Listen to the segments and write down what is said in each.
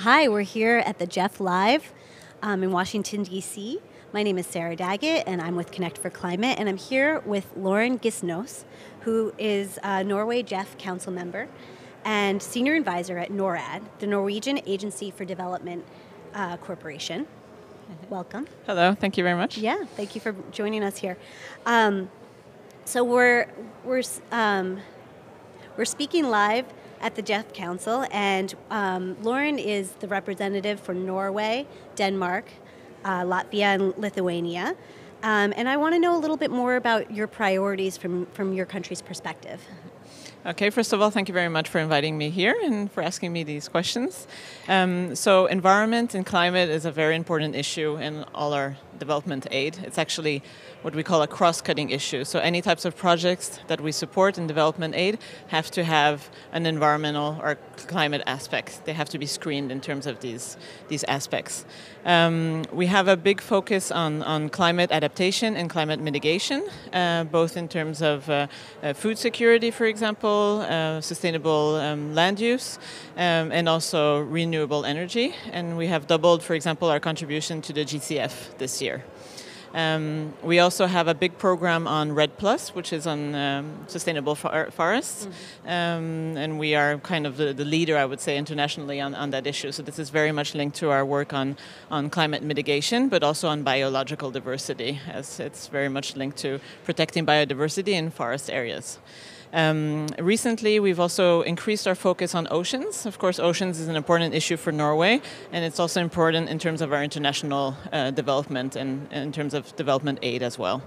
Hi, we're here at the GEF Live in Washington, D.C. My name is Sarah Daggett, and I'm with Connect for Climate, and I'm here with Lauren Gisnas, who is a Norway GEF Council member and Senior Advisor at Norad, the Norwegian Agency for Development Corporation. Welcome. Hello, thank you very much. Yeah, thank you for joining us here. So we're speaking live at the GEF Council, and Lauren is the representative for Norway, Denmark, Latvia, and Lithuania. And I want to know a little bit more about your priorities from your country's perspective. Okay, first of all, thank you very much for inviting me here and for asking me these questions. So environment and climate is a very important issue in all our development aid. It's actually what we call a cross-cutting issue. So any types of projects that we support in development aid have to have an environmental or climate aspect. They have to be screened in terms of these aspects. We have a big focus on climate adaptation and climate mitigation, both in terms of food security, for example, sustainable land use, and also renewable energy. And we have doubled, for example, our contribution to the GCF this year. We also have a big program on RED+, which is on sustainable forests, and we are kind of the leader, I would say, internationally on that issue. So this is very much linked to our work on climate mitigation, but also on biological diversity, as it's very much linked to protecting biodiversity in forest areas. Recently, we've also increased our focus on oceans. Of course, oceans is an important issue for Norway, and it's also important in terms of our international development and in terms of development aid as well.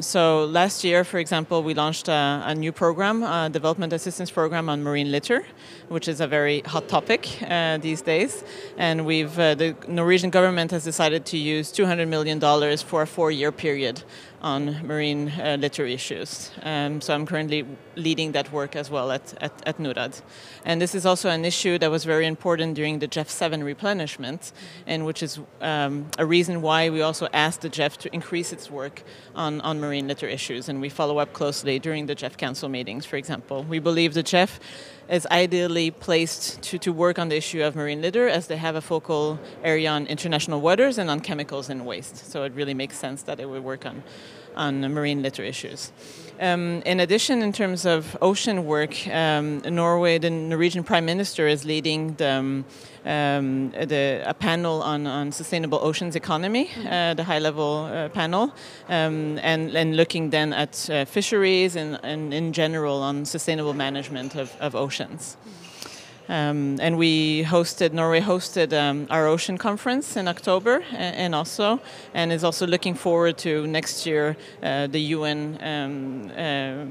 So last year, for example, we launched a new program, a development assistance program on marine litter, which is a very hot topic these days. And the Norwegian government has decided to use $200 million for a 4-year period on marine litter issues. So I'm currently leading that work as well at Norad. And this is also an issue that was very important during the GEF 7 replenishment, and which is a reason why we also asked the GEF to increase its work on marine litter issues, and we follow up closely during the GEF Council meetings, for example. We believe the GEF is ideally placed to work on the issue of marine litter, as they have a focal area on international waters and on chemicals and waste. So it really makes sense that it would work on marine litter issues. In addition, in terms of ocean work, Norway, the Norwegian Prime Minister is leading a panel on sustainable oceans economy, the high-level panel, and looking then at fisheries and in general on sustainable management of oceans. And Norway hosted our ocean conference in October and is also looking forward to next year the UN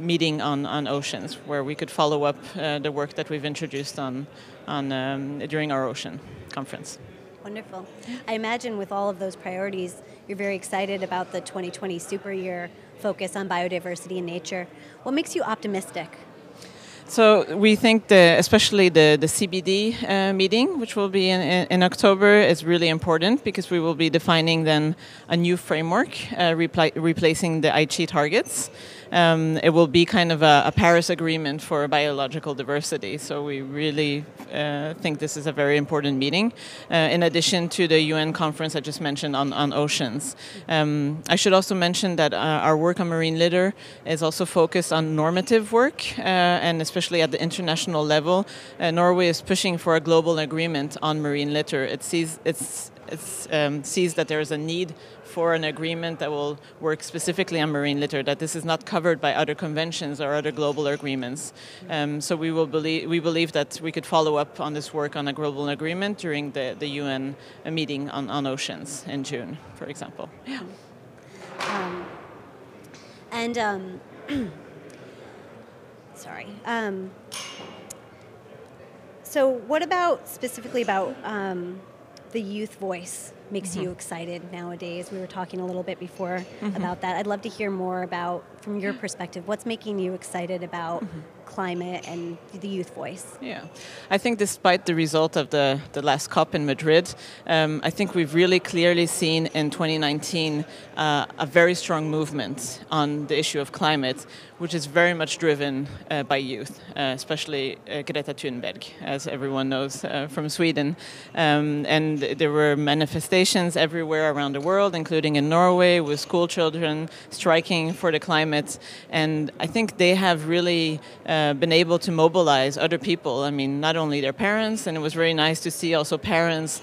meeting on oceans, where we could follow up the work that we've introduced during our ocean conference. Wonderful. I imagine with all of those priorities, you're very excited about the 2020 super year focus on biodiversity and nature. What makes you optimistic? So we think especially the CBD meeting, which will be in October, is really important, because we will be defining then a new framework, replacing the Aichi targets. It will be kind of a Paris Agreement for biological diversity. So we really think this is a very important meeting, in addition to the UN conference I just mentioned on oceans. I should also mention that our work on marine litter is also focused on normative work, and especially at the international level. Norway is pushing for a global agreement on marine litter. It sees that there is a need for an agreement that will work specifically on marine litter, that this is not covered by other conventions or other global agreements. So we believe that we could follow up on this work on a global agreement during the UN meeting on oceans in June, for example. Yeah. Sorry. So what about specifically about the youth voice makes you excited nowadays? We were talking a little bit before about that. I'd love to hear more about, from your perspective, what's making you excited about climate and the youth voice? Yeah, I think despite the result of the last COP in Madrid, I think we've really clearly seen in 2019 a very strong movement on the issue of climate, which is very much driven by youth, especially Greta Thunberg, as everyone knows from Sweden. And there were manifestations everywhere around the world, including in Norway, with school children striking for the climate. And I think they have really been able to mobilize other people. I mean, not only their parents, and it was very nice to see also parents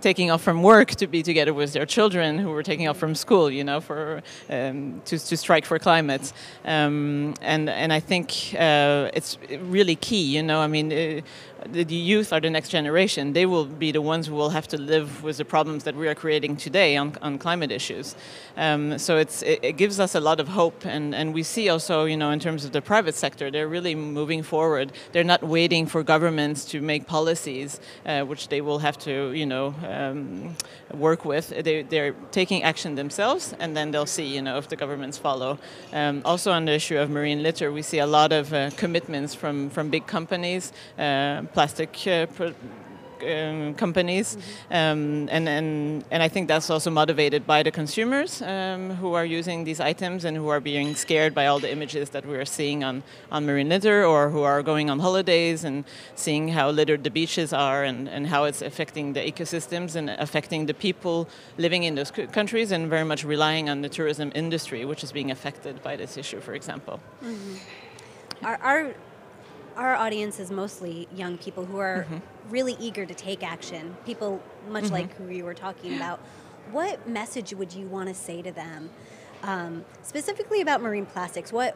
taking off from work to be together with their children who were taking off from school, you know, for to strike for climate. And I think it's really key, you know. I mean, the youth are the next generation. They will be the ones who will have to live with the problems that we are creating today on climate issues. So it gives us a lot of hope, and we see also, you know, in terms of the private sector, they're really moving forward. They're not waiting for governments to make policies, which they will have to, you know, work with. They're taking action themselves, and then they'll see, you know, if the governments follow. Also on the issue of marine litter, we see a lot of commitments from big companies, plastic companies, and I think that's also motivated by the consumers who are using these items and who are being scared by all the images that we are seeing on marine litter, or who are going on holidays and seeing how littered the beaches are, and how it's affecting the ecosystems and affecting the people living in those countries, and very much relying on the tourism industry, which is being affected by this issue, for example. Our audience is mostly young people who are really eager to take action, people much like who you were talking about. What message would you want to say to them, specifically about marine plastics? What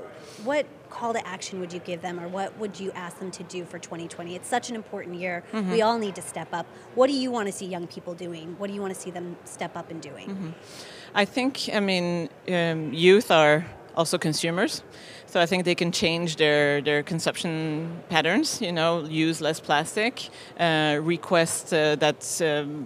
call to action would you give them, or what would you ask them to do for 2020? It's such an important year. We all need to step up. What do you want to see young people doing? What do you want to see them step up and doing? I think, I mean, youth are also consumers. So I think they can change their consumption patterns, you know, use less plastic, request that,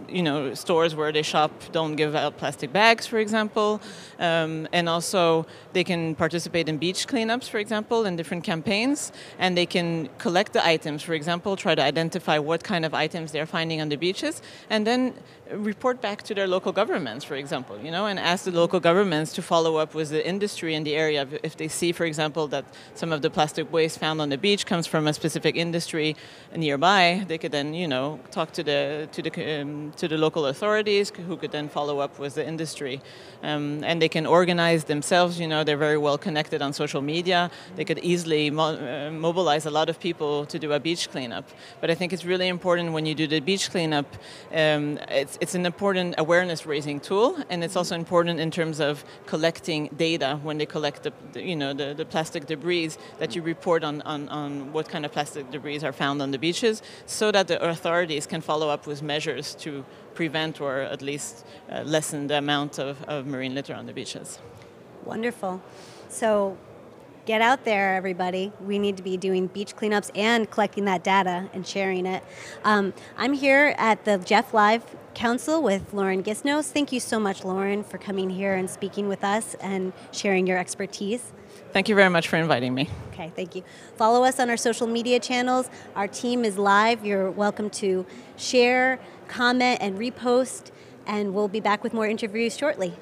you know, stores where they shop don't give out plastic bags, for example. And also they can participate in beach cleanups, for example, in different campaigns. And they can collect the items, for example, try to identify what kind of items they're finding on the beaches, and then report back to their local governments, for example, you know, and ask the local governments to follow up with the industry in the area. If they see, for example, that some of the plastic waste found on the beach comes from a specific industry nearby, they could then, you know, talk to the local authorities, who could then follow up with the industry, and they can organize themselves. You know, they're very well connected on social media. They could easily mobilize a lot of people to do a beach cleanup. But I think it's really important when you do the beach cleanup. It's an important awareness-raising tool, and it's also important in terms of collecting data when they collect the plastic debris, that you report on what kind of plastic debris are found on the beaches, so that the authorities can follow up with measures to prevent, or at least lessen the amount of marine litter on the beaches. Wonderful. So get out there, everybody. We need to be doing beach cleanups and collecting that data and sharing it. I'm here at the GEF Live Council with Lauren Gisnas. Thank you so much, Lauren, for coming here and speaking with us and sharing your expertise. Thank you very much for inviting me. Okay, thank you. Follow us on our social media channels. Our team is live. You're welcome to share, comment, and repost, and we'll be back with more interviews shortly.